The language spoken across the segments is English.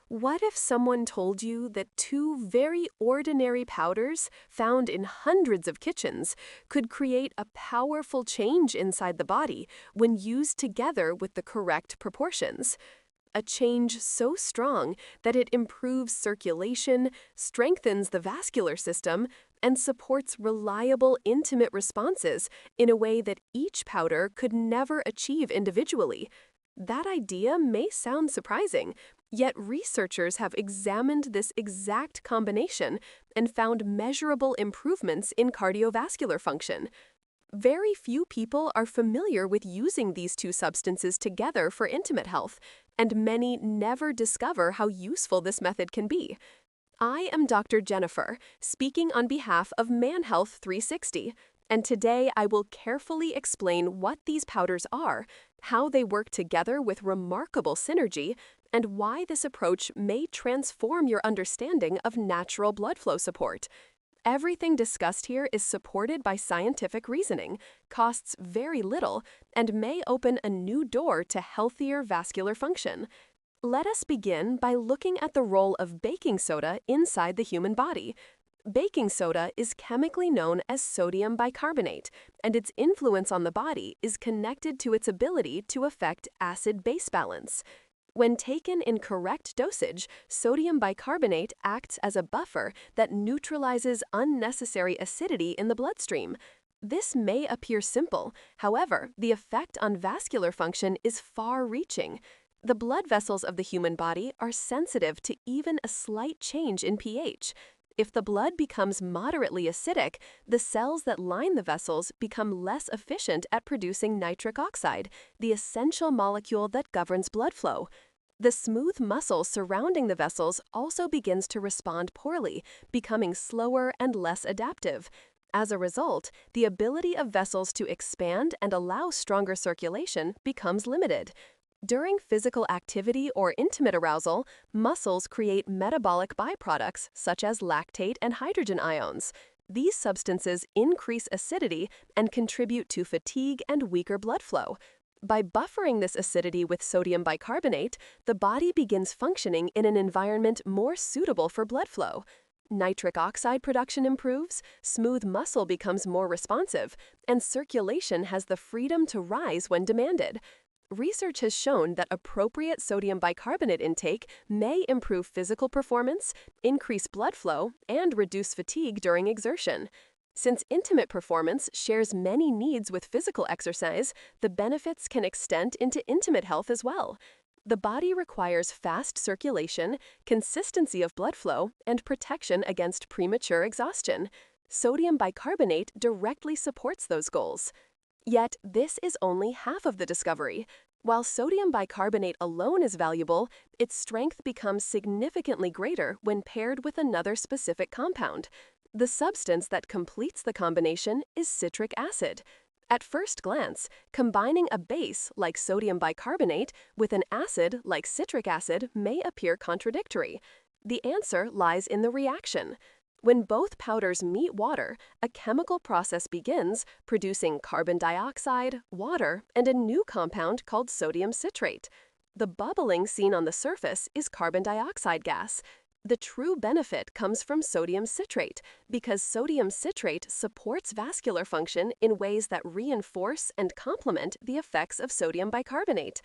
What if someone told you that two very ordinary powders found in hundreds of kitchens could create a powerful change inside the body when used together with the correct proportions? A change so strong that it improves circulation, strengthens the vascular system, and supports reliable, intimate responses in a way that each powder could never achieve individually. That idea may sound surprising, yet researchers have examined this exact combination and found measurable improvements in cardiovascular function. Very few people are familiar with using these two substances together for intimate health, and many never discover how useful this method can be. I am Dr. Jennifer, speaking on behalf of Man Health 360, and today I will carefully explain what these powders are, how they work together with remarkable synergy, and why this approach may transform your understanding of natural blood flow support. Everything discussed here is supported by scientific reasoning, costs very little, and may open a new door to healthier vascular function. Let us begin by looking at the role of baking soda inside the human body. Baking soda is chemically known as sodium bicarbonate, and its influence on the body is connected to its ability to affect acid-base balance. When taken in correct dosage, sodium bicarbonate acts as a buffer that neutralizes unnecessary acidity in the bloodstream. This may appear simple, however, the effect on vascular function is far-reaching. The blood vessels of the human body are sensitive to even a slight change in pH. If the blood becomes moderately acidic, the cells that line the vessels become less efficient at producing nitric oxide, the essential molecule that governs blood flow. The smooth muscle surrounding the vessels also begins to respond poorly, becoming slower and less adaptive. As a result, the ability of vessels to expand and allow stronger circulation becomes limited. During physical activity or intimate arousal, muscles create metabolic byproducts such as lactate and hydrogen ions. These substances increase acidity and contribute to fatigue and weaker blood flow. By buffering this acidity with sodium bicarbonate, the body begins functioning in an environment more suitable for blood flow. Nitric oxide production improves, smooth muscle becomes more responsive, and circulation has the freedom to rise when demanded. Research has shown that appropriate sodium bicarbonate intake may improve physical performance, increase blood flow, and reduce fatigue during exertion. Since intimate performance shares many needs with physical exercise, the benefits can extend into intimate health as well. The body requires fast circulation, consistency of blood flow, and protection against premature exhaustion. Sodium bicarbonate directly supports those goals. Yet, this is only half of the discovery. While sodium bicarbonate alone is valuable, its strength becomes significantly greater when paired with another specific compound. The substance that completes the combination is citric acid. At first glance, combining a base like sodium bicarbonate with an acid like citric acid may appear contradictory. The answer lies in the reaction. When both powders meet water, a chemical process begins, producing carbon dioxide, water, and a new compound called sodium citrate. The bubbling seen on the surface is carbon dioxide gas. The true benefit comes from sodium citrate because sodium citrate supports vascular function in ways that reinforce and complement the effects of sodium bicarbonate.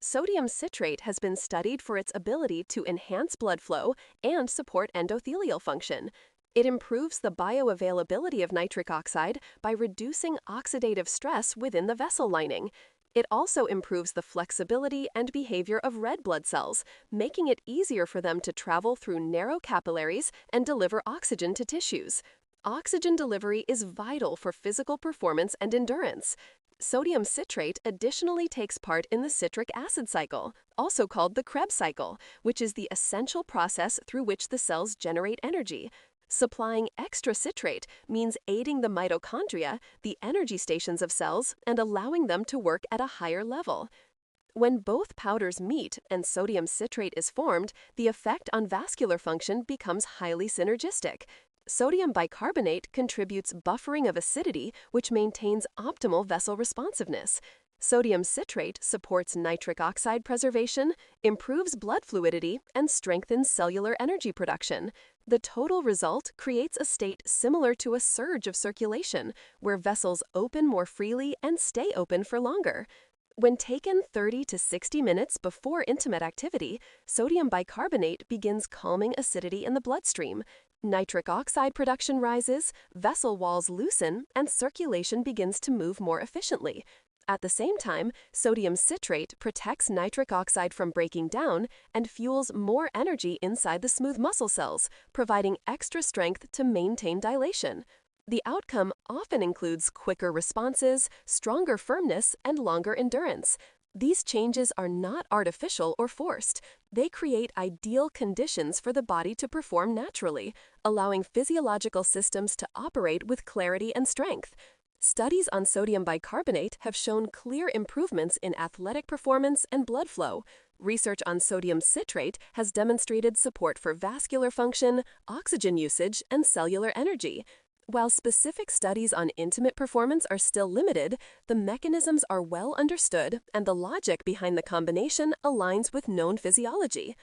Sodium citrate has been studied for its ability to enhance blood flow and support endothelial function. It improves the bioavailability of nitric oxide by reducing oxidative stress within the vessel lining. It also improves the flexibility and behavior of red blood cells, making it easier for them to travel through narrow capillaries and deliver oxygen to tissues. Oxygen delivery is vital for physical performance and endurance. Sodium citrate additionally takes part in the citric acid cycle, also called the Krebs cycle, which is the essential process through which the cells generate energy. Supplying extra citrate means aiding the mitochondria, the energy stations of cells, and allowing them to work at a higher level. When both powders meet and sodium citrate is formed, the effect on vascular function becomes highly synergistic. Sodium bicarbonate contributes buffering of acidity, which maintains optimal vessel responsiveness. Sodium citrate supports nitric oxide preservation, improves blood fluidity, and strengthens cellular energy production. The total result creates a state similar to a surge of circulation, where vessels open more freely and stay open for longer. When taken 30 to 60 minutes before intimate activity, sodium bicarbonate begins calming acidity in the bloodstream. Nitric oxide production rises, vessel walls loosen, and circulation begins to move more efficiently. At the same time, sodium citrate protects nitric oxide from breaking down and fuels more energy inside the smooth muscle cells, providing extra strength to maintain dilation. The outcome often includes quicker responses, stronger firmness, and longer endurance. These changes are not artificial or forced. They create ideal conditions for the body to perform naturally, allowing physiological systems to operate with clarity and strength. Studies on sodium bicarbonate have shown clear improvements in athletic performance and blood flow. Research on sodium citrate has demonstrated support for vascular function, oxygen usage, and cellular energy. While specific studies on intimate performance are still limited, the mechanisms are well understood and the logic behind the combination aligns with known physiology.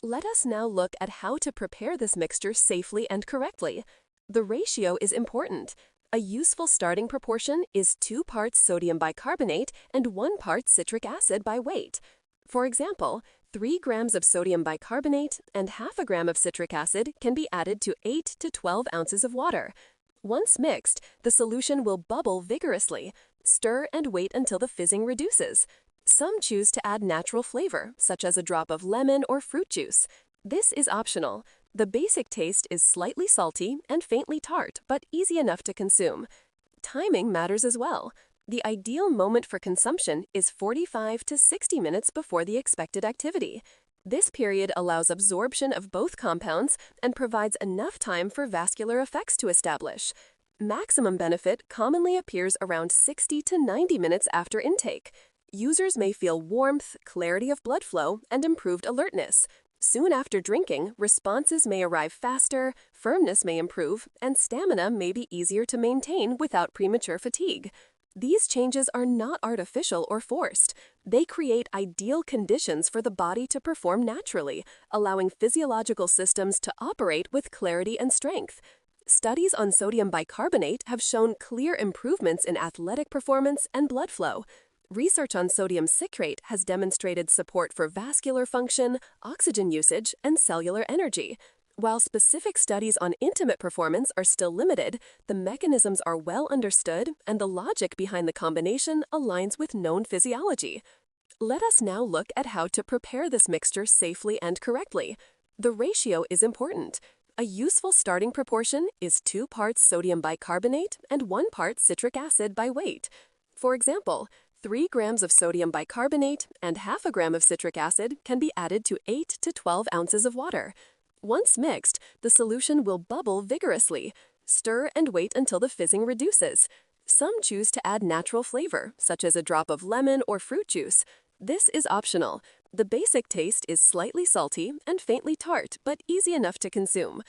Let us now look at how to prepare this mixture safely and correctly. The ratio is important. A useful starting proportion is 2 parts sodium bicarbonate and 1 part citric acid by weight. For example, 3 grams of sodium bicarbonate and half a gram of citric acid can be added to 8 to 12 ounces of water. Once mixed, the solution will bubble vigorously. Stir and wait until the fizzing reduces. Some choose to add natural flavor, such as a drop of lemon or fruit juice. This is optional. The basic taste is slightly salty and faintly tart, but easy enough to consume. Timing matters as well. The ideal moment for consumption is 45 to 60 minutes before the expected activity. This period allows absorption of both compounds and provides enough time for vascular effects to establish. Maximum benefit commonly appears around 60 to 90 minutes after intake. Users may feel warmth, clarity of blood flow, and improved alertness. Soon after drinking, responses may arrive faster, firmness may improve, and stamina may be easier to maintain without premature fatigue. These changes are not artificial or forced. They create ideal conditions for the body to perform naturally, allowing physiological systems to operate with clarity and strength. Studies on sodium bicarbonate have shown clear improvements in athletic performance and blood flow. Research on sodium citrate has demonstrated support for vascular function, oxygen usage, and cellular energy. While specific studies on intimate performance are still limited, the mechanisms are well understood and the logic behind the combination aligns with known physiology. Let us now look at how to prepare this mixture safely and correctly. The ratio is important. A useful starting proportion is 2 parts sodium bicarbonate and 1 part citric acid by weight. For example, 3 grams of sodium bicarbonate and half a gram of citric acid can be added to 8 to 12 ounces of water. Once mixed, the solution will bubble vigorously. Stir and wait until the fizzing reduces. Some choose to add natural flavor, such as a drop of lemon or fruit juice. This is optional. The basic taste is slightly salty and faintly tart, but easy enough to consume.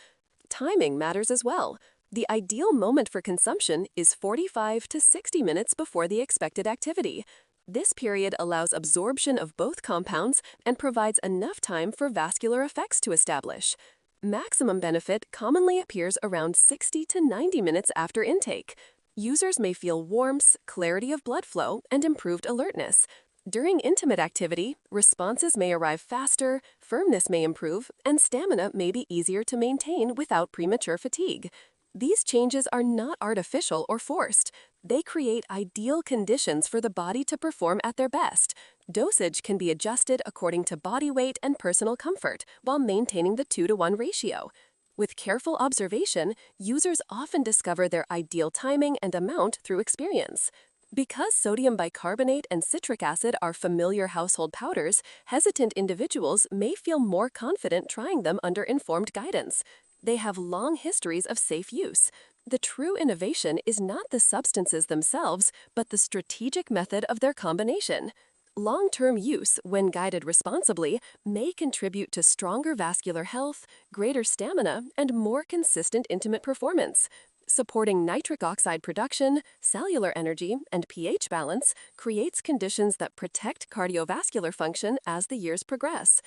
Timing matters as well. The ideal moment for consumption is 45 to 60 minutes before the expected activity. This period allows absorption of both compounds and provides enough time for vascular effects to establish. Maximum benefit commonly appears around 60 to 90 minutes after intake. Users may feel warmth, clarity of blood flow, and improved alertness. During intimate activity, responses may arrive faster, firmness may improve, and stamina may be easier to maintain without premature fatigue. These changes are not artificial or forced. They create ideal conditions for the body to perform at their best. Dosage can be adjusted according to body weight and personal comfort while maintaining the 2-to-1 ratio. With careful observation, users often discover their ideal timing and amount through experience. Because sodium bicarbonate and citric acid are familiar household powders, hesitant individuals may feel more confident trying them under informed guidance. They have long histories of safe use. The true innovation is not the substances themselves, but the strategic method of their combination. Long-term use, when guided responsibly, may contribute to stronger vascular health, greater stamina, and more consistent intimate performance. Supporting nitric oxide production, cellular energy, and pH balance creates conditions that protect cardiovascular function as the years progress.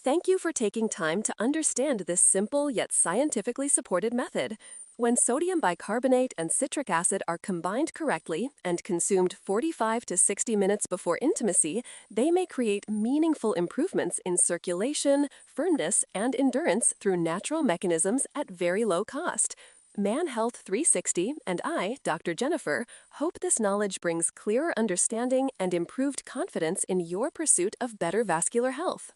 Thank you for taking time to understand this simple yet scientifically supported method. When sodium bicarbonate and citric acid are combined correctly and consumed 45 to 60 minutes before intimacy, they may create meaningful improvements in circulation, firmness, and endurance through natural mechanisms at very low cost. Man Health 360 and I, Dr. Jennifer, hope this knowledge brings clearer understanding and improved confidence in your pursuit of better vascular health.